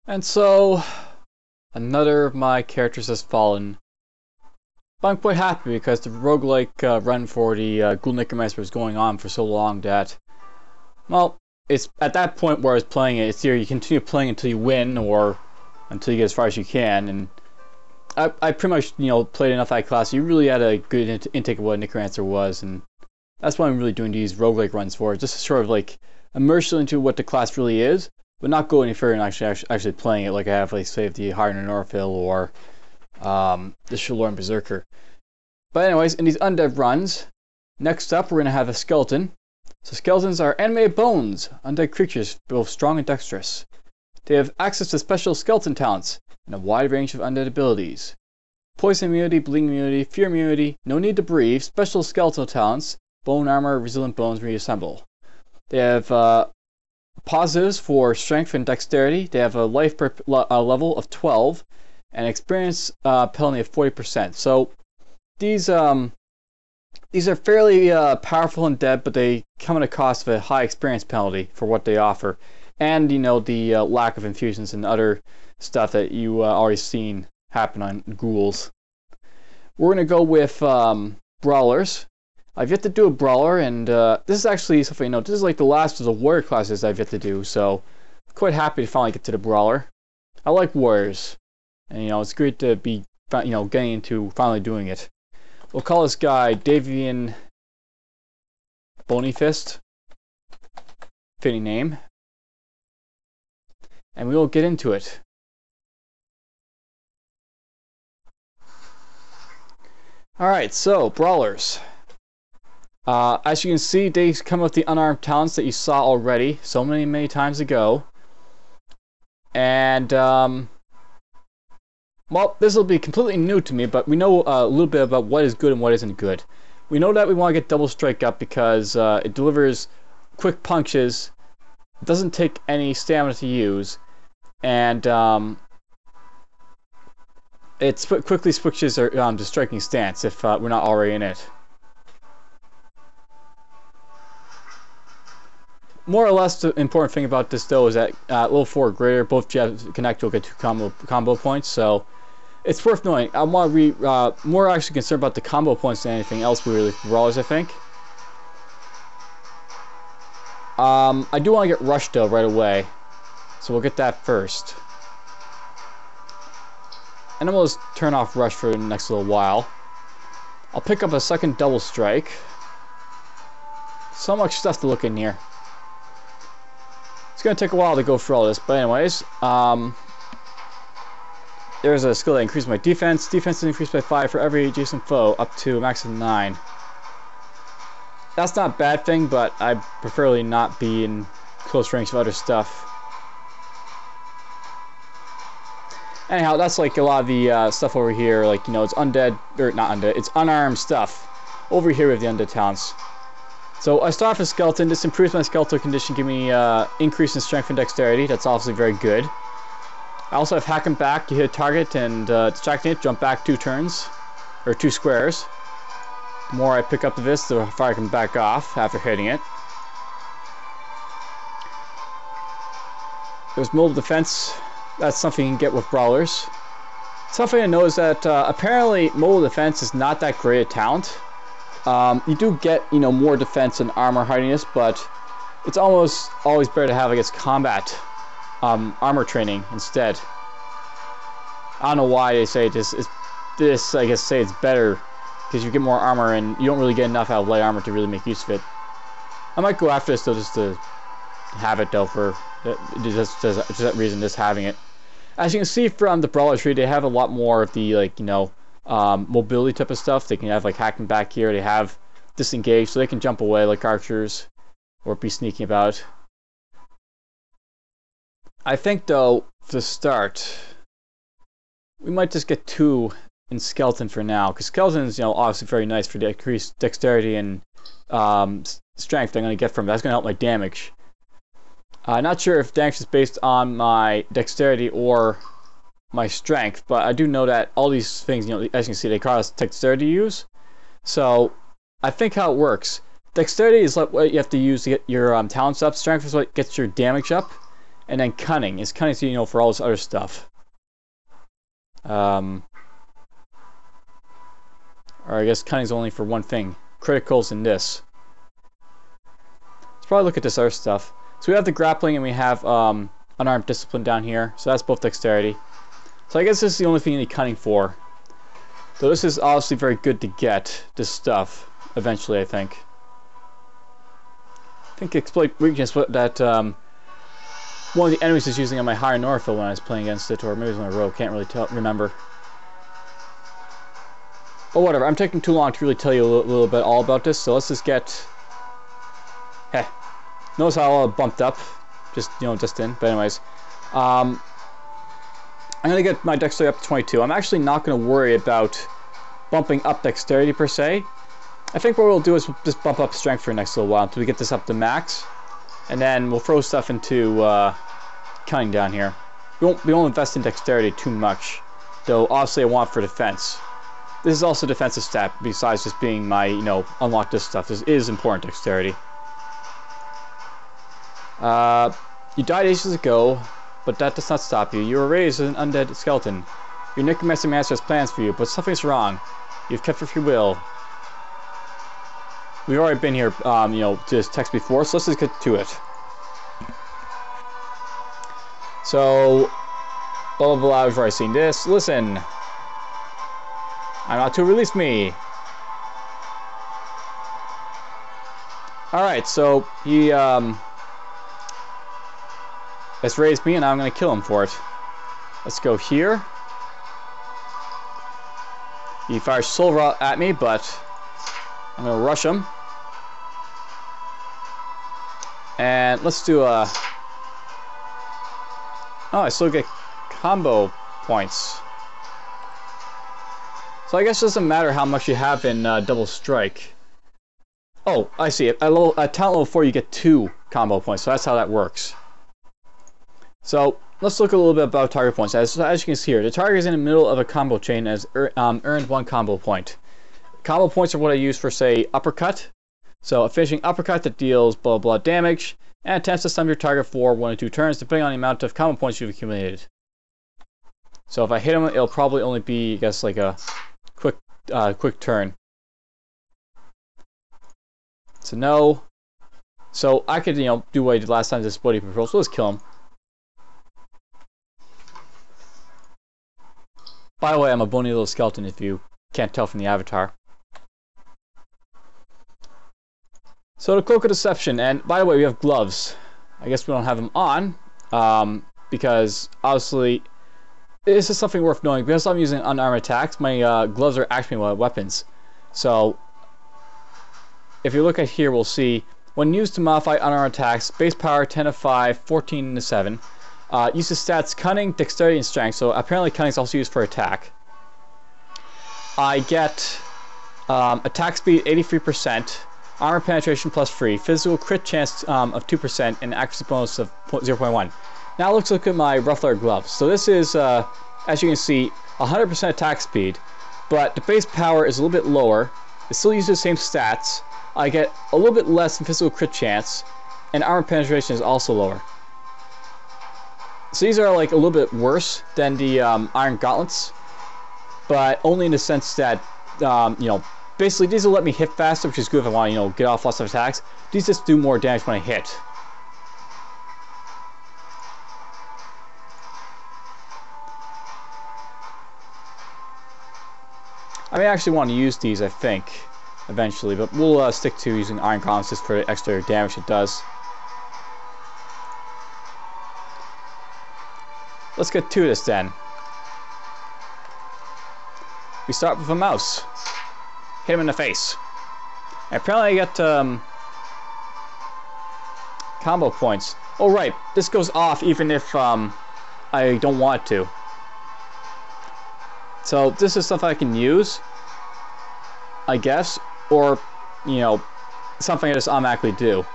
And so, another of my characters has fallen. But I'm quite happy because the roguelike run for the Ghoul Necromancer was going on for so long that, well, it's at that point where I was playing it, it's either you continue playing until you win or until you get as far as you can. And I pretty much, played enough that class. You really had a good intake of what Necromancer was, and that's what I'm really doing these roguelike runs for, just to sort of like immerse you into what the class really is, but not go any further and actually playing it like I have, like, say, the Harden Northville or the Shalorn Berserker. But anyways, in these undead runs, next up we're going to have a skeleton. So skeletons are animated bones, undead creatures, both strong and dexterous. They have access to special skeleton talents and a wide range of undead abilities. Poison immunity, bleeding immunity, fear immunity, no need to breathe, special skeletal talents, bone armor, resilient bones reassemble. They have positives for strength and dexterity. They have a life per level of 12 and experience penalty of 40%. So these are fairly powerful and dead, but they come at a cost of a high experience penalty for what they offer, and the lack of infusions and other stuff that you already seen happen on ghouls. We're going to go with brawlers. I've yet to do a brawler, and this is actually something this is like the last of the warrior classes I've yet to do, so I'm quite happy to finally get to the brawler. I like warriors, and it's great to be getting into finally doing it. We'll call this guy Davian Bonyfist, fitting name, and we will get into it. Alright, so brawlers. As you can see, they come with the unarmed talents that you saw already so many times ago. And, well, this will be completely new to me, but we know a little bit about what is good and what isn't good. We know that we want to get double strike up because it delivers quick punches, doesn't take any stamina to use, and it quickly switches to striking stance if we're not already in it. More or less, the important thing about this, though, is that level 4 or greater, both jabs connect will get 2 combo points, so it's worth knowing. I'm more actually concerned about the combo points than anything else really for brawlers, I think. I do want to get rushed, though, right away, so we'll get that first. And then we'll just turn off rush for the next little while. I'll pick up a second double strike. So much stuff to look in here. It's going to take a while to go through all this, but anyways, there's a skill that increases my defense. Defense is increased by 5 for every adjacent foe, up to a max of 9. That's not a bad thing, but I preferably not be in close range of other stuff. Anyhow, that's like a lot of the stuff over here, like, it's undead, or not undead, it's unarmed stuff. Over here with the undead talents. So I start off with skeleton. This improves my skeletal condition, give me increase in strength and dexterity. That's obviously very good. I also have hack and back. You hit a target and distracting it, jump back 2 turns, or 2 squares. The more I pick up this, the farther I can back off after hitting it. There's mobile defense. That's something you can get with brawlers. Something I know is that apparently mobile defense is not that great a talent. You do get, more defense and armor hardiness, but it's almost always better to have, I guess, combat armor training instead. I don't know why they say this. I guess, say it's better because you get more armor and you don't really get enough out of light armor to really make use of it. I might go after this, though, just to have it, though, for just that reason, just having it. As you can see from the brawler tree, they have a lot more of the, like, mobility type of stuff. They can have like hacking back here. They have disengage, so they can jump away like archers or be sneaking about. I think, though, to start, we might just get 2 in skeleton for now, because skeleton is obviously very nice for the increased dexterity and strength I'm going to get from it. That's going to help my damage. Not sure if damage is based on my dexterity or my strength, but I do know that all these things, as you can see, they cost dexterity to use. So I think how it works, dexterity is like what you have to use to get your talents up. Strength is what gets your damage up, And then cunning. Is cunning, so, you know, for all this other stuff. Or I guess cunning's only for one thing. Criticals in this. Let's probably look at this other stuff. So we have the grappling and we have unarmed discipline down here. So that's both dexterity. So I guess this is the only thing you need cunning for. So this is obviously very good to get this stuff eventually, I think. I think exploit weakness that one of the enemies is using on my higher Northfield when I was playing against it, or maybe it was my rogue, can't really remember. But whatever, I'm taking too long to really tell you a little bit all about this, so let's just get... Heh. Notice how I bumped up, just, you know, just in, but anyways. I'm going to get my dexterity up to 22. I'm actually not going to worry about bumping up dexterity per se. I think what we'll do is we'll just bump up strength for the next little while until we get this up to max. And then we'll throw stuff into cunning down here. We won't invest in dexterity too much, though obviously I want for defense. This is also a defensive stat, besides just being my, you know, unlock this stuff. This is important dexterity. You died ages ago, but that does not stop you. You were raised as an undead skeleton. Your necromancer master has plans for you, but something's wrong. You've kept your free will. We've already been here, you know, to this text before, so let's just get to it. So, blah blah blah, I've already seen this. Listen. I'm not to release me. Alright, so he, has raised me, and now I'm going to kill him for it. Let's go here. He fires soul rot at me, but I'm going to rush him. And let's do a... Oh, I still get combo points. So I guess it doesn't matter how much you have in double strike. Oh, I see. At talent level 4 you get 2 combo points, so that's how that works. So let's look a little bit about target points. As you can see here, the target is in the middle of a combo chain and has earned 1 combo point. Combo points are what I use for, say, uppercut. So a finishing uppercut that deals blah blah damage and attempts to stun your target for 1 or 2 turns, depending on the amount of combo points you've accumulated. So if I hit him, it'll probably only be, I guess, like a quick turn. So no. So I could, you know, do what I did last time, this body patrol. So let's kill him. By the way, I'm a bony little skeleton if you can't tell from the avatar. So the Cloak of Deception, and by the way, we have gloves. I guess we don't have them on, because obviously this is something worth knowing. Because I'm using unarmed attacks, my gloves are actually my weapons. So if you look at here, we'll see when used to modify unarmed attacks, base power 10 to 5, 14 to 7. Uses stats cunning, dexterity, and strength. So apparently cunning is also used for attack. I get attack speed 83%, armor penetration plus 3, physical crit chance of 2%, and accuracy bonus of 0.1. Now let's look at my rough leather gloves. So this is, as you can see, 100% attack speed, but the base power is a little bit lower. It still uses the same stats. I get a little bit less in physical crit chance, and armor penetration is also lower. So these are like a little bit worse than the Iron Gauntlets, but only in the sense that, you know, basically these will let me hit faster, which is good if I want to, you know, get off lots of attacks. These just do more damage when I hit. I may actually want to use these, I think, eventually, but we'll stick to using Iron Gauntlets just for the extra damage it does. Let's get to this then. We start with a mouse. Hit him in the face. And apparently I get combo points. Oh right, this goes off even if I don't want it to. So this is stuff I can use, I guess, or, you know, something I just automatically do.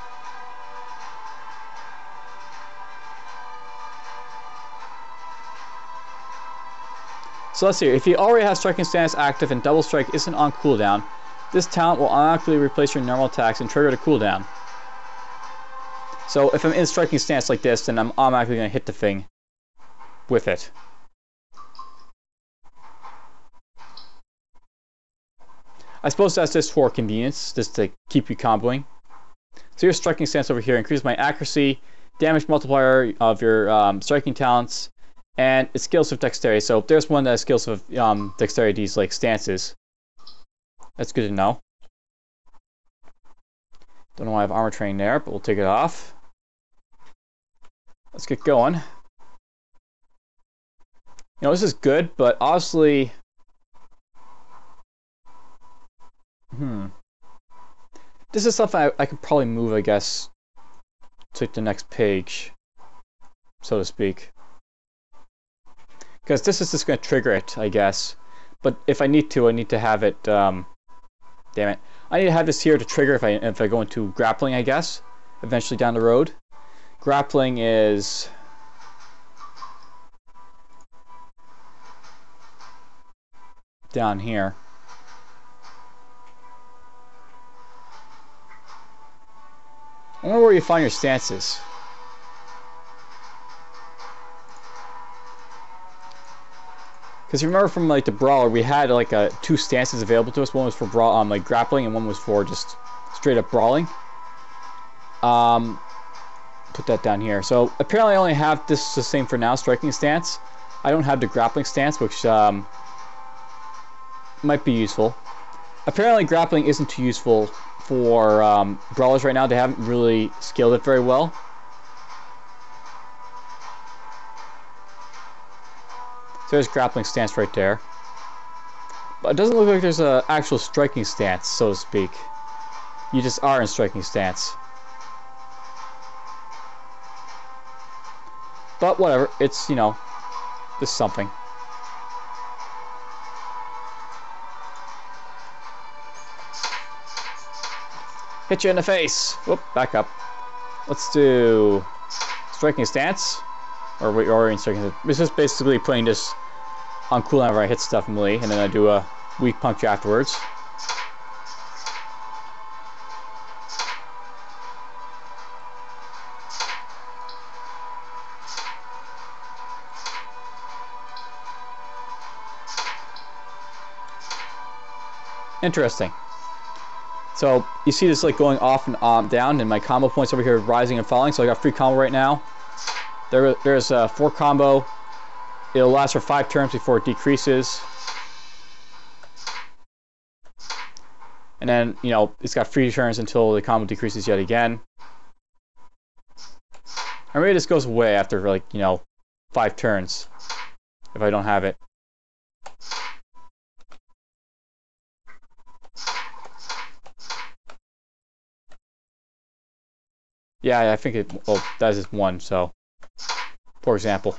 So let's see, if you already have striking stance active and double strike isn't on cooldown, this talent will automatically replace your normal attacks and trigger the cooldown. So if I'm in striking stance like this, then I'm automatically going to hit the thing with it. I suppose that's just for convenience, just to keep you comboing. So your striking stance over here increases my accuracy, damage multiplier of your striking talents, and it scales with dexterity. So there's one that scales with dexterity, these like stances. That's good to know. Don't know why I have armor training there, but we'll take it off. Let's get going. You know, this is good, but obviously... This is something I could probably move, I guess, to the next page, so to speak. Because this is just going to trigger it, I guess. But if I need to, I need to have it... damn it. I need to have this here to trigger if I go into grappling, I guess, eventually down the road. Grappling is... down here. I wonder where you find your stances. Because you remember from like the Brawler, we had like two stances available to us. One was for like grappling, and one was for just straight up brawling. Put that down here. So apparently I only have this the same for now, striking stance. I don't have the grappling stance, which might be useful. Apparently grappling isn't too useful for Brawlers right now. They haven't really scaled it very well. So there's grappling stance right there. But it doesn't look like there's an actual striking stance, so to speak. You just are in striking stance. But whatever, it's, you know, just something. Hit you in the face. Whoop, back up. Let's do striking stance. Or we're already in striking stance. It's just basically putting this on cooldown whenever I hit stuff in melee, and then I do a weak punch afterwards. Interesting. So you see this like going off and down, and my combo points over here rising and falling. So I got free combo right now. There's 4 combo. It'll last for 5 turns before it decreases. And then, you know, it's got 3 turns until the combo decreases yet again. Or maybe this goes away after like, you know, 5 turns if I don't have it. Yeah, I think it, well, that is 1, so, for example.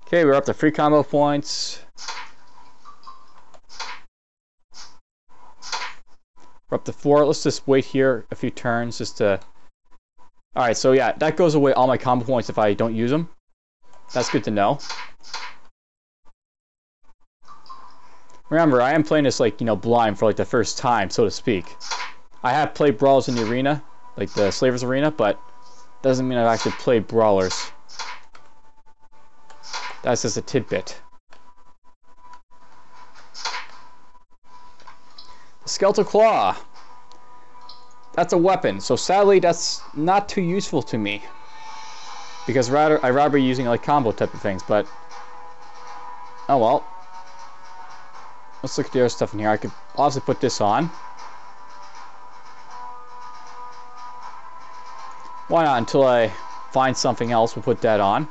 Okay, we're up to 3 combo points. We're up to 4. Let's just wait here a few turns just to... Alright, so yeah, that goes away all my combo points if I don't use them. That's good to know. Remember, I am playing this, like, you know, blind for, like, the first time, so to speak. I have played Brawlers in the arena, like the Slavers Arena, but doesn't mean I've actually played Brawlers. That's just a tidbit. Skeleton Claw. That's a weapon, so sadly that's not too useful to me. Because I'd rather be using, like, combo type of things, but... oh well. Let's look at the other stuff in here. I could obviously put this on. Why not? Until I find something else, we'll put that on.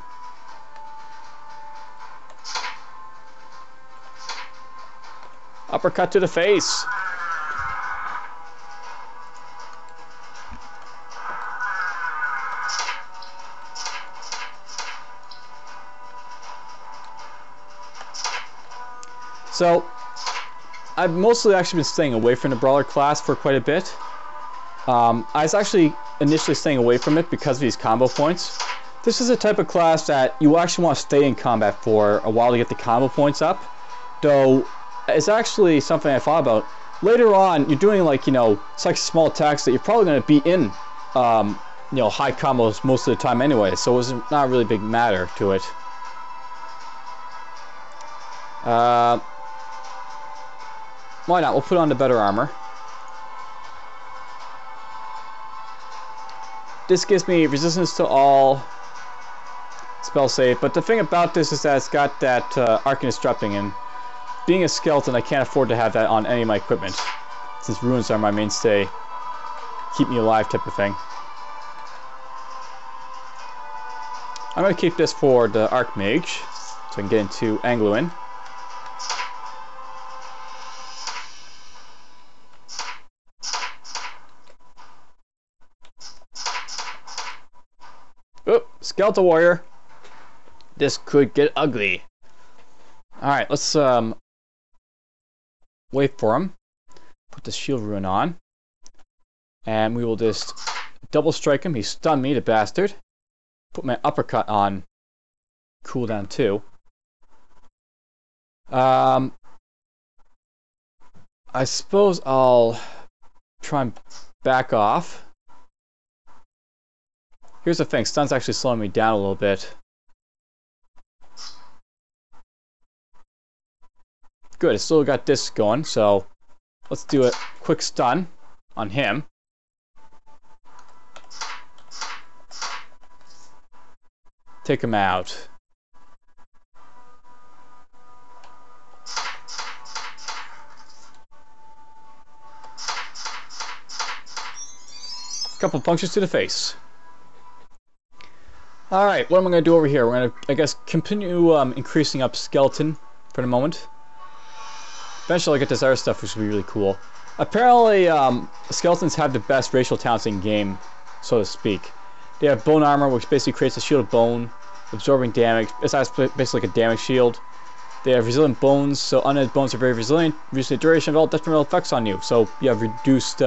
Uppercut to the face. So, I've mostly actually been staying away from the Brawler class for quite a bit. I was actually initially staying away from it because of these combo points. This is a type of class that you actually want to stay in combat for a while to get the combo points up. Though, it's actually something I thought about. later on, you're doing like, you know, such small attacks that you're probably going to be in, you know, high combos most of the time anyway, so it was not really a big matter to it. Why not? We'll put on the better armor. This gives me resistance to all spell save, but the thing about this is that it's got that arc disrupting, and being a skeleton, I can't afford to have that on any of my equipment, since ruins are my mainstay, keep me alive type of thing. I'm going to keep this for the Archmage, so I can get into dungoen. Oh, Skeleton Warrior. This could get ugly. Alright, let's wait for him. Put the shield rune on. And we will just double strike him. He stunned me, the bastard. Put my uppercut on cooldown too. I suppose I'll try and back off. Here's the thing, stun's actually slowing me down a little bit. Good, it's still got this going, so let's do a quick stun on him. Take him out. Couple punctures to the face. Alright, what am I going to do over here? We're going to, I guess, continue increasing up Skeleton for the moment. Eventually I'll get this other stuff, which will be really cool. Apparently, Skeletons have the best racial talents in game, so to speak. They have Bone Armor, which basically creates a shield of bone, absorbing damage. It's basically like a damage shield. They have Resilient Bones, so undead bones are very resilient, reduce the duration of all detrimental effects on you. So you have reduced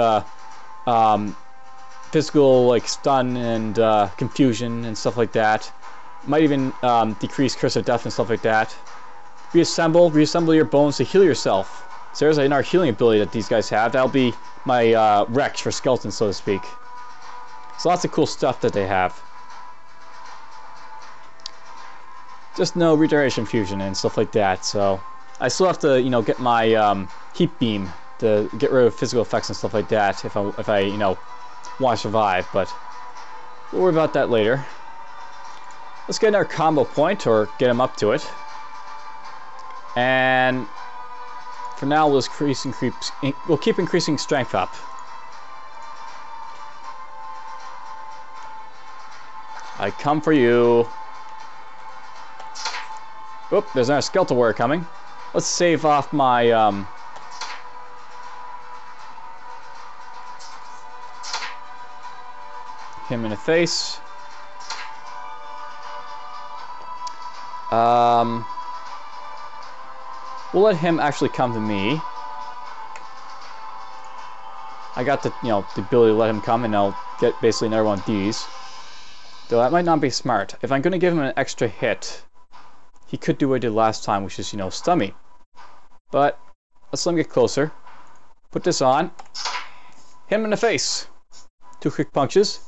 physical, like stun and confusion and stuff like that. Might even decrease curse of death and stuff like that. Reassemble your bones to heal yourself. So there's another healing ability that these guys have. That'll be my Rex for skeletons, so to speak. So lots of cool stuff that they have. Just no regeneration fusion and stuff like that. So I still have to, you know, get my heat beam to get rid of physical effects and stuff like that if I you know, want to survive, but we'll worry about that later. Let's get another combo point, or get him up to it. And for now, we'll keep increasing strength up. I come for you. Oop, there's another Skeleton Warrior coming. Let's save off my him in the face. We'll let him actually come to me. I got the, you know, the ability to let him come, and I'll get basically another one of these. Though that might not be smart. If I'm going to give him an extra hit, he could do what he did last time, which is, you know, stun me. But let's let him get closer. Put this on. Him in the face. 2 quick punches.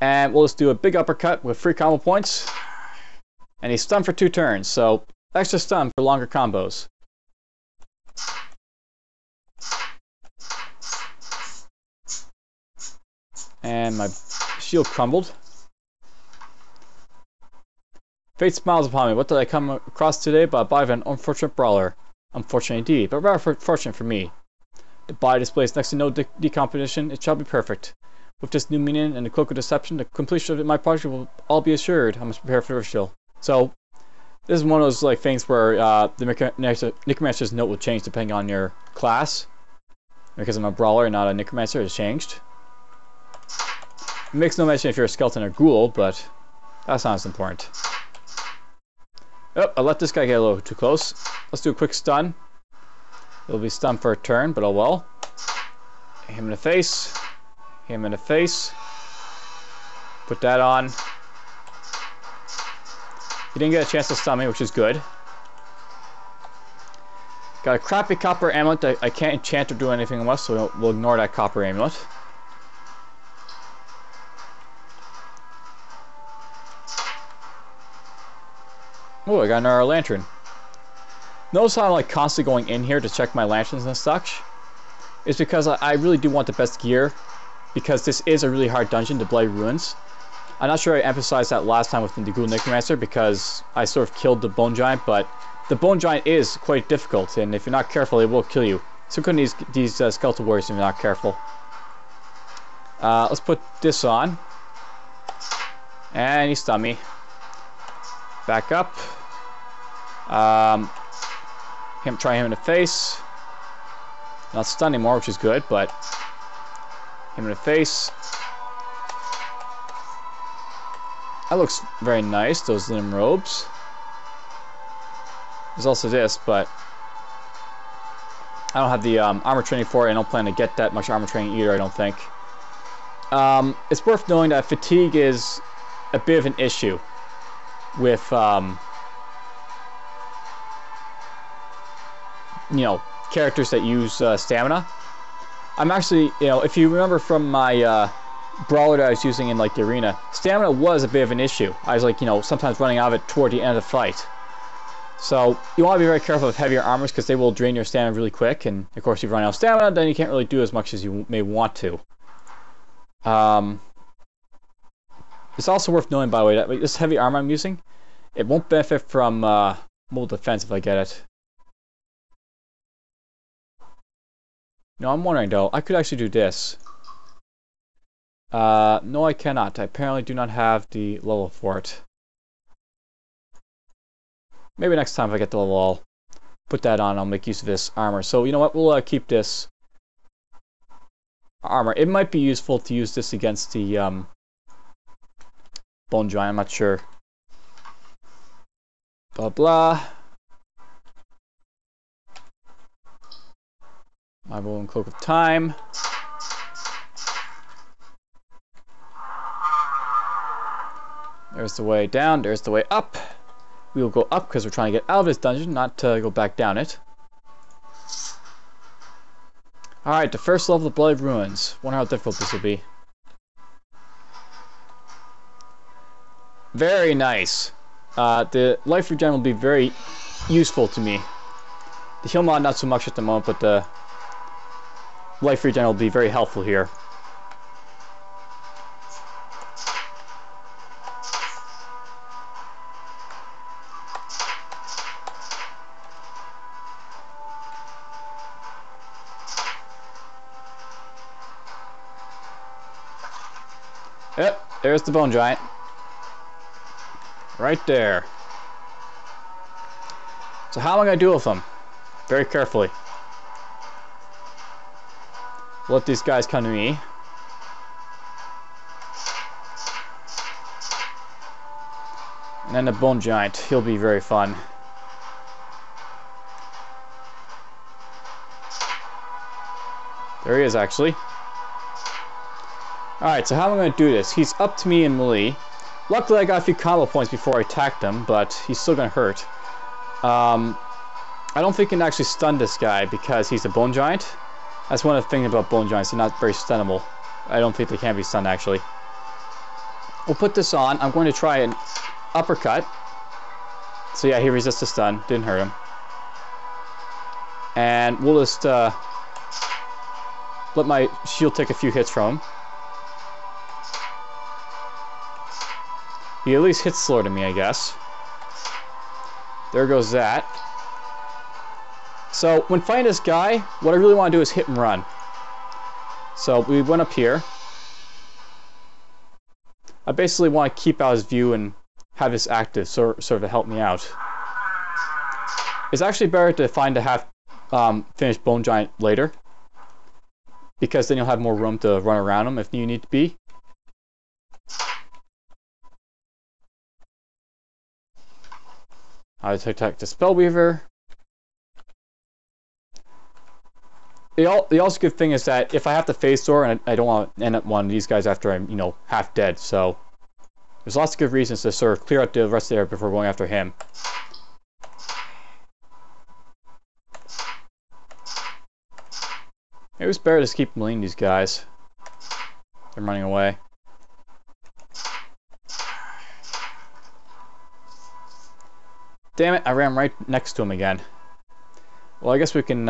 And we'll just do a big uppercut with 3 combo points. And he's stunned for 2 turns, so extra stun for longer combos. And my shield crumbled. Fate smiles upon me. What did I come across today? But a body of an unfortunate brawler. Unfortunate indeed, but rather fortunate for me. The body displays next to no decomposition. It shall be perfect. With this new meaning and the cloak of deception, the completion of my project will all be assured. I must prepare for the ritual. So, this is one of those like things where the Necromancer's note will change depending on your class. Because I'm a brawler and not a Necromancer, it's changed. It makes no mention if you're a skeleton or ghoul, but that's not as important. Oh, I let this guy get a little too close. Let's do a quick stun. It'll be stunned for a turn, but oh well. Him in the face. Him in the face. Put that on. He didn't get a chance to stun me, which is good. Got a crappy copper amulet that I can't enchant or do anything with, so we'll ignore that copper amulet. Oh, I got another lantern. Notice how I'm like constantly going in here to check my lanterns and such. It's because I really do want the best gear, because this is a really hard dungeon, the Blighted Ruins. I'm not sure I emphasized that last time with the Ghoul Necromancer because I sort of killed the Bone Giant, but the Bone Giant is quite difficult, and if you're not careful, it will kill you. So couldn't these Skeleton Warriors if you're not careful. Let's put this on. And he stunned me. Back up. Try him in the face. Not stunned anymore, which is good, but him in the face. That looks very nice, those linen robes. There's also this, but I don't have the armor training for it. I don't plan to get that much armor training either, I don't think. It's worth knowing that fatigue is a bit of an issue with, you know, characters that use stamina. I'm actually, you know, if you remember from my Brawler that I was using in like the arena, stamina was a bit of an issue. I was like, you know, sometimes running out of it toward the end of the fight. So you want to be very careful with heavier armors because they will drain your stamina really quick, and of course if you run out of stamina, then you can't really do as much as you may want to. It's also worth knowing, by the way, that this heavy armor I'm using, it won't benefit from mobile defense if I get it. No, I'm wondering though, I could actually do this. No, I cannot. I apparently do not have the level for it. Maybe next time if I get the level, I'll put that on. I'll make use of this armor. So you know what? We'll keep this armor. It might be useful to use this against the Bone Giant. I'm not sure. Blah blah. My Golden Cloak of Time. There's the way down. There's the way up. We will go up because we're trying to get out of this dungeon, not to go back down it. Alright, the first level of Blighted Ruins. Wonder how difficult this will be. Very nice. The life regen will be very useful to me. The heal mod not so much at the moment, but the life regen will be very helpful here. Yep, there's the Bone Giant. Right there. So how am I going to deal with them? Very carefully. Let these guys come to me. And then the Bone Giant, he'll be very fun. There he is, actually. Alright, so how am I going to do this? He's up to me in melee. Luckily I got a few combo points before I attacked him, but he's still going to hurt. I don't think I can actually stun this guy because he's a Bone Giant. That's one of the things about Bone Giants, they're not very stunnable. I don't think they can be stunned, actually. We'll put this on. I'm going to try an uppercut. So yeah, he resists the stun. Didn't hurt him. And we'll just let my shield take a few hits from him. He at least hits slower than me, I guess. There goes that. So, when fighting this guy, what I really want to do is hit and run. So, we went up here. I basically want to keep out his view and have this active, sort of to help me out. It's actually better to find a half-finished Bone Giant later, because then you'll have more room to run around him if you need to be. I attack the Spellweaver. The also good thing is that if I have to phase door, and I don't want to end up one of these guys after I'm, you know, half dead, so there's lots of good reasons to sort of clear out the rest of the area before going after him. It was better to just keep meleeing these guys. They're running away. Damn it, I ran right next to him again. Well, I guess we can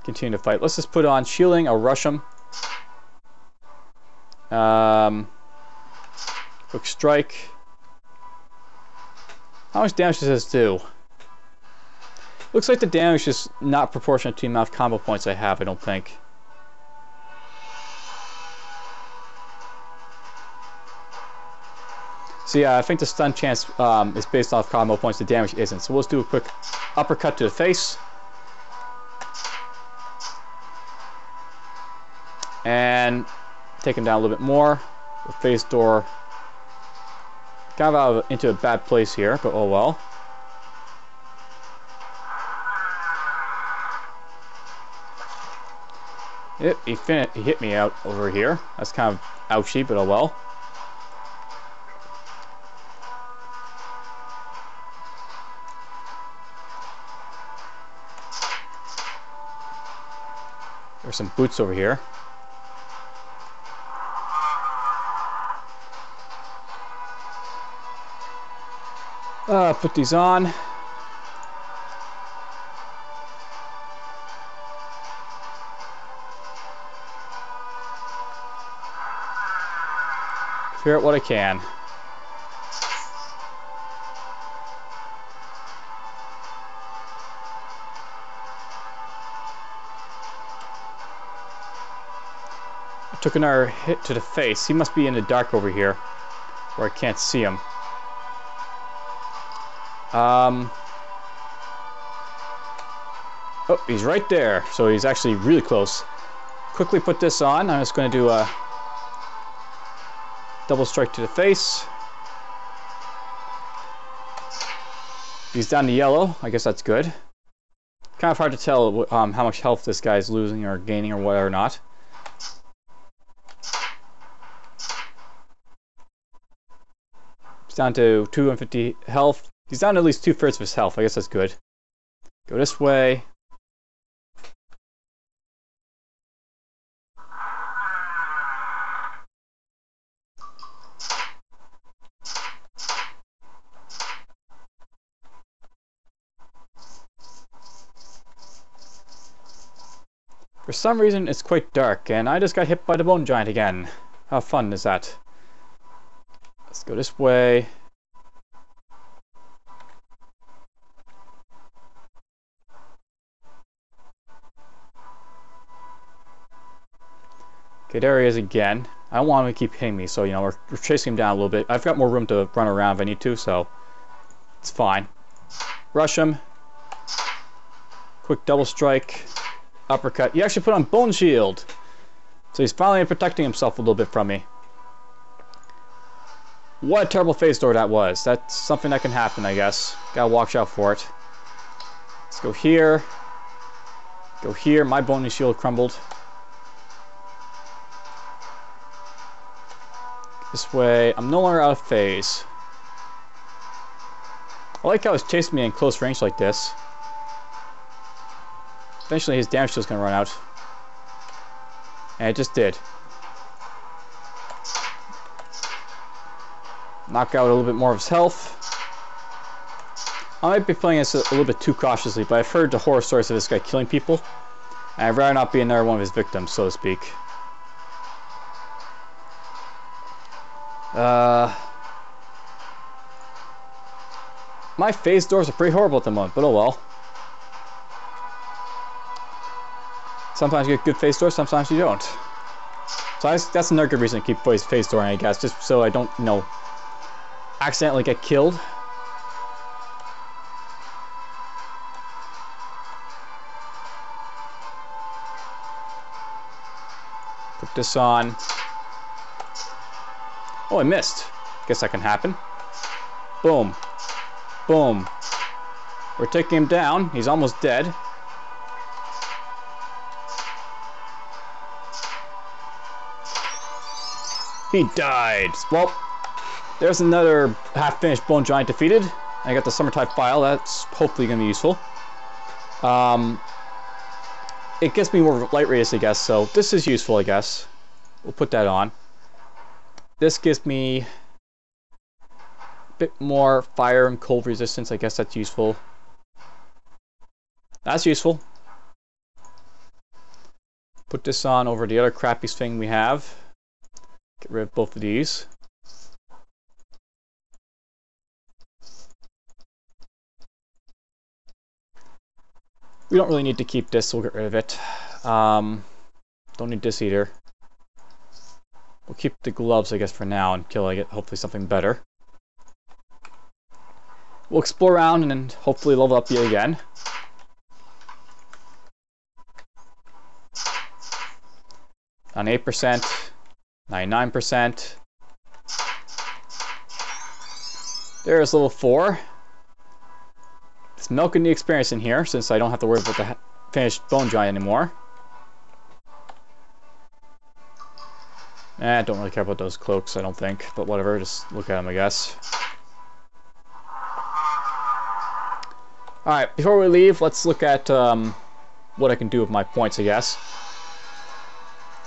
continue to fight. Let's just put on shielding. I'll rush him. Quick strike. How much damage does this do? Looks like the damage is not proportionate to the amount of combo points I have, I don't think. So yeah, I think the stun chance is based off combo points, the damage isn't. So let's do a quick uppercut to the face. And take him down a little bit more. The face door kind of into a bad place here, but oh well. He hit me out over here. That's kind of ouchy, but oh well. There's some boots over here. Put these on. Clear out what I can. I took another hit to the face. He must be in the dark over here, where I can't see him. Oh, he's right there. So he's actually really close. Quickly put this on. I'm just going to do a double strike to the face. He's down to yellow. I guess that's good. Kind of hard to tell how much health this guy's losing or gaining or whatever or not. He's down to 250 health. He's down to at least 2/3 of his health. I guess that's good. Go this way. For some reason, it's quite dark, and I just got hit by the bone giant again. How fun is that? Let's go this way. Okay, there he is again. I don't want him to keep hitting me, so, you know, we're chasing him down a little bit. I've got more room to run around if I need to, so it's fine. Rush him. Quick double strike. Uppercut. He actually put on bone shield. So he's finally protecting himself a little bit from me. What a terrible face door that was. That's something that can happen, I guess. Gotta watch out for it. Let's go here. Go here. My bony shield crumbled. This way. I'm no longer out of phase. I like how he's chasing me in close range like this. Eventually his damage shield's gonna run out. And it just did. Knock out a little bit more of his health. I might be playing this a little bit too cautiously, but I've heard the horror stories of this guy killing people. And I'd rather not be another one of his victims, so to speak. My phase doors are pretty horrible at the moment, but oh well. Sometimes you get good phase doors, sometimes you don't. So that's another good reason to keep phase dooring, I guess, just so I don't, you know, accidentally get killed. Put this on. Oh, I missed. Guess that can happen. Boom. Boom. We're taking him down. He's almost dead. He died. Well, there's another half-finished bone giant defeated. I got the summer type file. That's hopefully going to be useful. it gives me more light radius, I guess, so this is useful, I guess. We'll put that on. This gives me a bit more fire and cold resistance. I guess that's useful. That's useful. Put this on over the other crappy thing we have. Get rid of both of these. We don't really need to keep this, so we'll get rid of it. Don't need this either. We'll keep the gloves, I guess, for now until I get hopefully something better. We'll explore around and then hopefully level up yet again. On 8%, 99%. There's level 4. It's milking the experience in here since I don't have to worry about the finished bone giant anymore. I don't really care about those cloaks, I don't think, but whatever, just look at them, I guess. Alright, before we leave, let's look at what I can do with my points, I guess.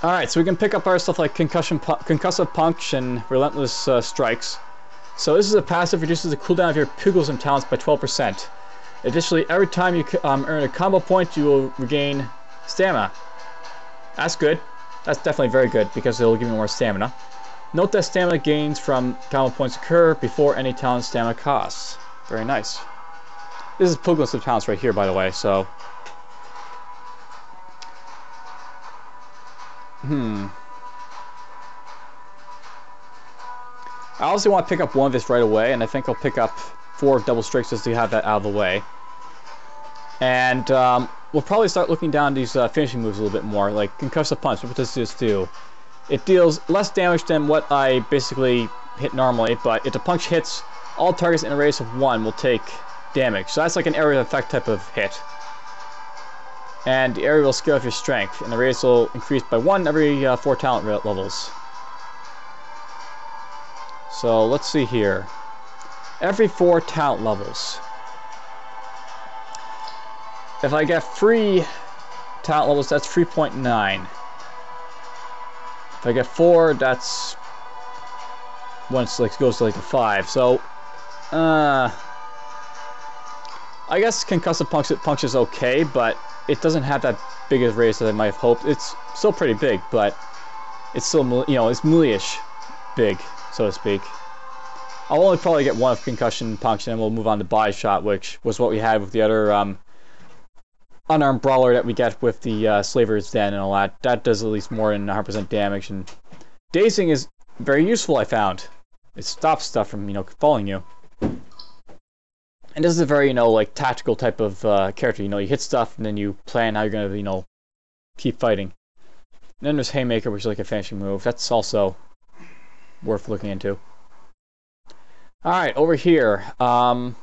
Alright, so we can pick up our stuff like Concussive Punch and Relentless Strikes. So this is a passive, reduces the cooldown of your Pugilism talents by 12%. Additionally, every time you earn a combo point, you will regain stamina. That's good. That's definitely very good, because it'll give you more stamina. Note that stamina gains from combo points occur before any talent stamina costs. Very nice. This is Pugilism talents right here, by the way, so... I obviously want to pick up one of this right away, and I think I'll pick up 4 double strikes just to have that out of the way. And we'll probably start looking down these finishing moves a little bit more, like Concussive Punch. What does this do? It deals less damage than what I basically hit normally, but if the punch hits, all targets in a radius of 1 will take damage. So that's like an area of effect type of hit. And the area will scale off your strength, and the radius will increase by 1 every 4 talent levels. So let's see here. Every 4 talent levels. If I get 3 talent levels, that's 3.9. If I get 4, that's once like goes to like a 5. So I guess Concussive Punch is okay, but it doesn't have that big of a radius as I might have hoped. It's still pretty big, but it's still, you know, it's melee-ish big, so to speak. I'll only probably get 1 of Concussion Punch, and then we'll move on to Body Shot, which was what we had with the other unarmed Brawler that we get with the Slaver's Den and all that. That does at least more than 100% damage, and Dazing is very useful, I found. It stops stuff from, you know, falling you. And this is a very, you know, like, tactical type of character. You know, you hit stuff, and then you plan how you're going to, you know, keep fighting. And then there's Haymaker, which is like a finishing move. That's also worth looking into. Alright, over here. I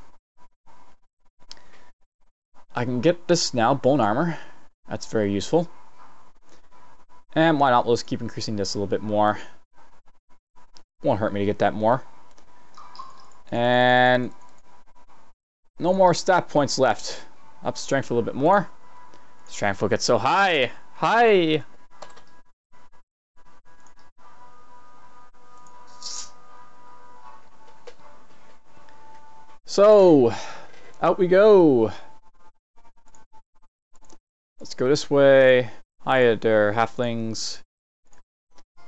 can get this now, Bone Armor. That's very useful. And why not, let's keep increasing this a little bit more. Won't hurt me to get that more. And no more stat points left. Up strength a little bit more. Strength will get so high. High! So, out we go. Let's go this way. Hi there, halflings.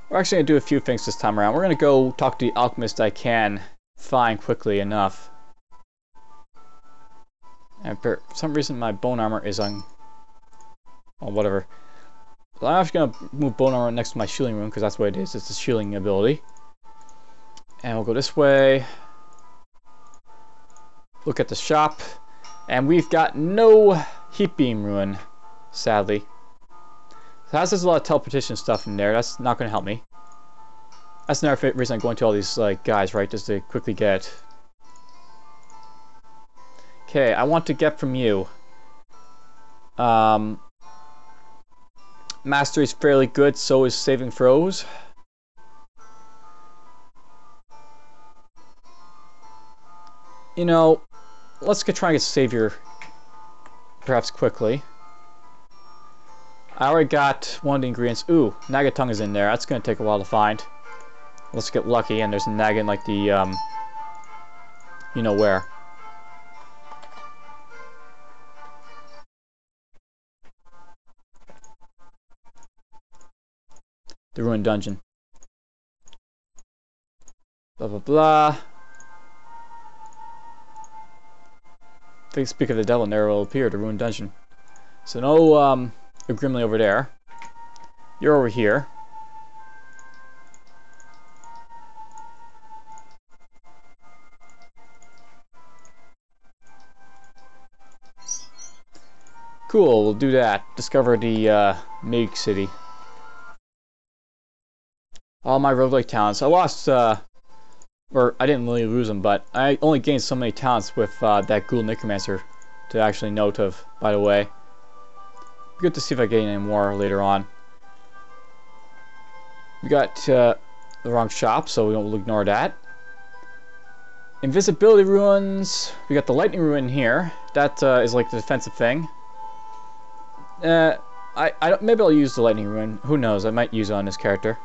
We're actually going to do a few things this time around. We're going to go talk to the alchemist I can find quickly enough. And for some reason my bone armor is on... well, whatever. So I'm actually going to move bone armor next to my shielding room, because that's what it is. It's a shielding ability. And we'll go this way. Look at the shop. And we've got no heat beam ruin, sadly. So there's a lot of teleportation stuff in there. That's not going to help me. That's another reason I'm going to all these like guys, right? Just to quickly get. Okay, I want to get from you. Mastery is fairly good, so is saving throws. You know, let's try and get Savior perhaps quickly. I already got one of the ingredients. Ooh, Naga tongue is in there. That's gonna take a while to find. Let's get lucky, and there's a Naga in like the, you know where. The ruined dungeon. Blah blah blah. Speak of the devil, and there will appear the ruined dungeon. So no, a Grimly over there. You're over here. Cool, we'll do that. Discover the Mig City. All my roguelike talents. I lost, or I didn't really lose them, but I only gained so many talents with that Ghoul Necromancer to actually note of, by the way. Good to see if I gain any more later on. We got the wrong shop, so we won't ignore that. Invisibility ruins. We got the lightning ruin here. That is like the defensive thing. I don't, maybe I'll use the lightning ruin. Who knows? I might use it on this character.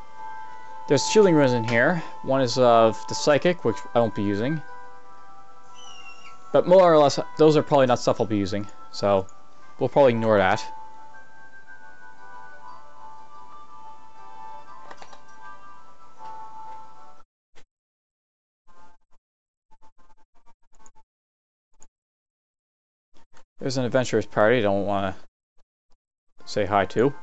There's shielding ruins in here. One is of the psychic, which I won't be using. But more or less, those are probably not stuff I'll be using. So we'll probably ignore that. There's an adventurers party I don't want to say hi to.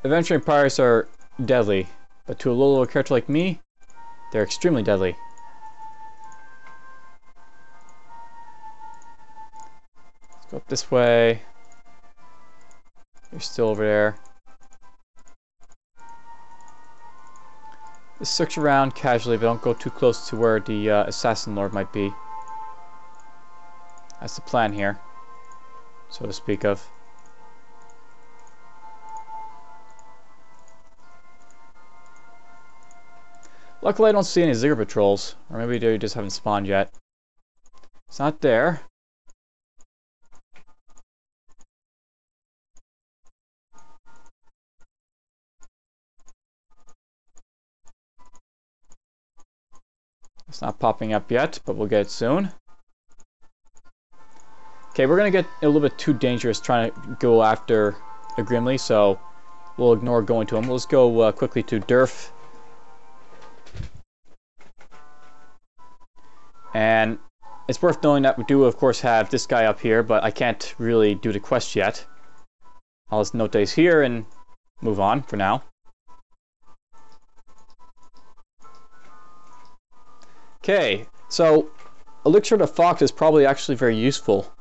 Adventuring parties are deadly, but to a little character like me, they're extremely deadly. Let's go up this way. You're still over there. Just search around casually, but don't go too close to where the Assassin Lord might be. That's the plan here, so to speak of. Luckily I don't see any Ziggurat patrols, or maybe they just haven't spawned yet. It's not there. It's not popping up yet, but we'll get it soon. Okay, we're gonna get a little bit too dangerous trying to go after a Grimly, so we'll ignore going to him. Let's go quickly to Durf. And it's worth knowing that we do, of course, have this guy up here, but I can't really do the quest yet. I'll just note that he's here and move on for now. Okay, so Elixir the Fox is probably actually very useful,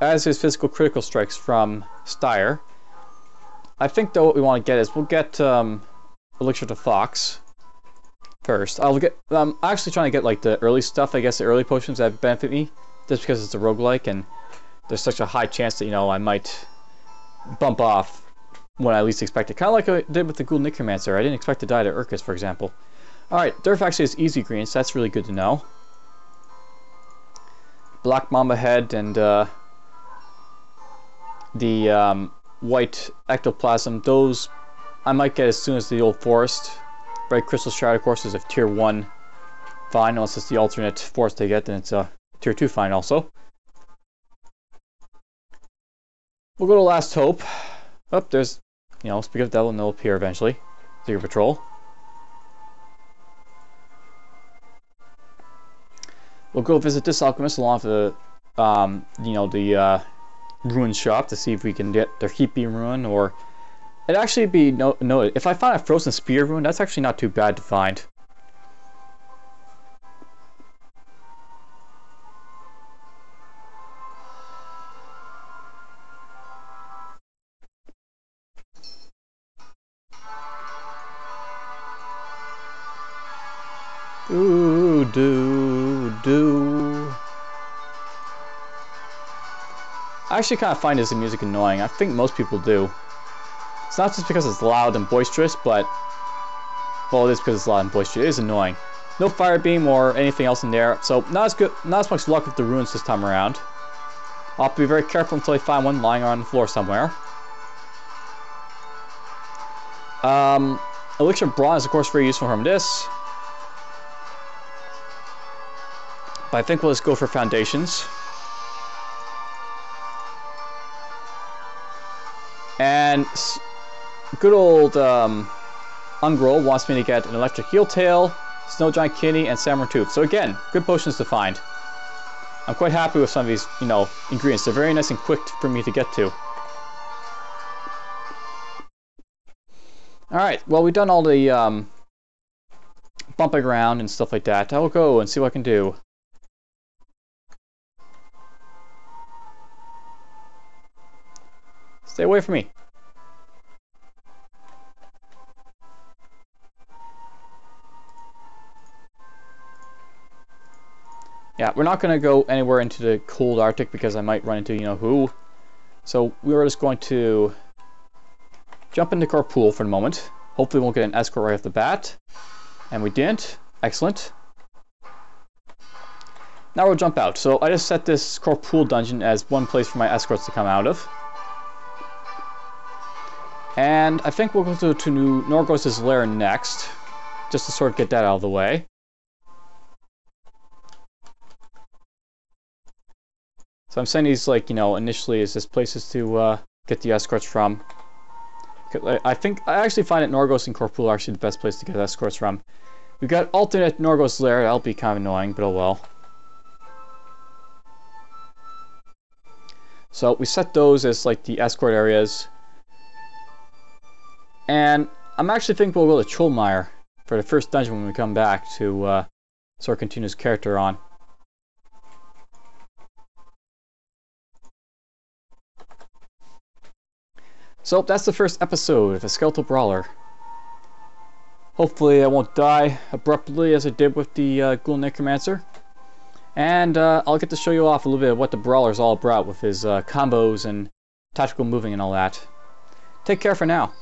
as is Physical Critical Strikes from Styre. I think though what we want to get is we'll get Elixir the Fox first. I'm actually trying to get like the early stuff, I guess the early potions that benefit me, just because it's a roguelike and there's such a high chance that, you know, I might bump off when I least expect it. Kind of like I did with the Ghoul Necromancer. I didn't expect to die to Urkus, for example. Alright, Durf actually is easy green, so that's really good to know. Black Mamba Head and the white ectoplasm, those I might get as soon as the old forest. Red Crystal Shroud, of course, is a tier 1 find, unless it's the alternate forest they get, then it's a tier 2 find also. We'll go to Last Hope. Oh, there's, you know, speak of the devil, and they'll appear eventually. Secret Patrol. We'll go visit this alchemist along with the, you know, the ruin shop to see if we can get their heap beam ruin, or it'd actually be noted if I find a frozen spear ruin, that's actually not too bad to find. Do. I actually kind of find this music annoying. I think most people do. It's not just because it's loud and boisterous, but, well, it is because it's loud and boisterous. It is annoying. No fire beam or anything else in there, so not as much luck with the ruins this time around. I'll have to be very careful until I find one lying on the floor somewhere. Elixir Bronze is of course very useful from this. But I think we'll just go for foundations. And good old Ungroll wants me to get an Electric Heel Tail, Snow Giant Kidney, and Samurai Tooth. So again, good potions to find. I'm quite happy with some of these, you know, ingredients. They're very nice and quick for me to get to. Alright, well, we've done all the bumping around and stuff like that. I'll go and see what I can do. Stay away from me. Yeah, we're not going to go anywhere into the cold Arctic because I might run into you-know-who. So we were just going to jump into our pool for the moment. Hopefully we won't get an escort right off the bat. And we didn't. Excellent. Now we'll jump out. So I just set this core pool dungeon as one place for my escorts to come out of. And I think we'll go to Norgos' lair next, just to sort of get that out of the way. So I'm saying these, like, you know, initially is just places to get the escorts from. I actually find that Norgos and Corpool are actually the best place to get escorts from. We've got alternate Norgos lair, that'll be kind of annoying, but oh well. So we set those as like the escort areas. And I'm actually thinking we'll go to Trollmire for the first dungeon when we come back to sort of continue his character on. So that's the first episode of the Skeleton Brawler. Hopefully I won't die abruptly as I did with the Ghoul Necromancer. And I'll get to show you off a little bit of what the Brawler's all about with his combos and tactical moving and all that. Take care for now.